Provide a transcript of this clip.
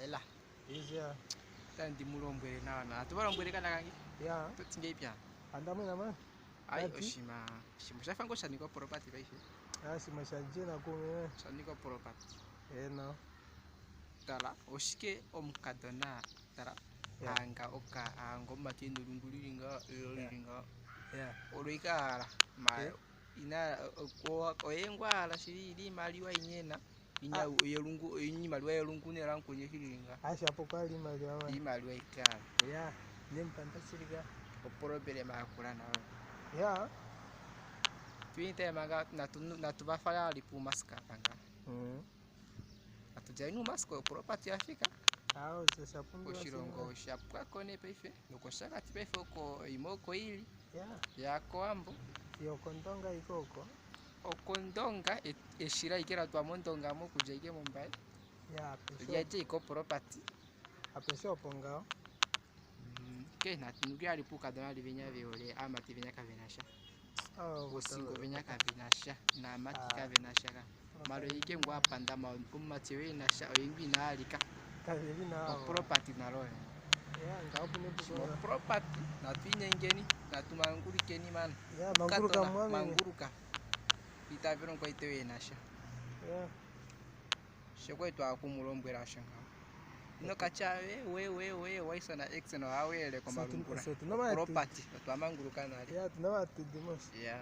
ela izia tandi mulombwele na tubalombwele kana kangi ya tutsinge pya andamwe na man ai Ati? oshima shimo shafango shaniko property baife asima shajina kumi shaniko property eno tala oshike omukadona tala Yeah. anga oka ango matendo lunguliringa liringa ya oloikala ma Yeah. ina ko oyengwa ala shiri maliwa inyena inya yelungu inyi maliwa yelungu ne ranku nye shiringa asha hapo kwali mali ya man imaliwa ikala ya nimpanda siriga oporobele makula na ya twinte manga natubafala lipu maska panga atujainu masko property afika ao sasa pundu oshirongo shapwa kone peife nokoshaka tipeife ko imoko ili ya yako ambo yo kondonga ikoko okondonga eshira ikera twa mondonga mo kujaike mumbai ya pesho yaje iko property apesho pongao ke natungi alipuka dona livinya viole ama tivinya kavenasha usingo vinya kavenasha na mati kavenasha ka malo ike ngwa panda ma kumatiwe na sha oyingi na alika kavili na property na roho ya ngapo ni buko property na twinyengeni na tumanguri keni man ya manguruka mwami manguruka itaviro kwa itewe nasha ya shekwe twa kumulombwera shanga no kachawe we waisa na x no awele kwa marungura property twa manguruka na ya tunawatu dimos yeah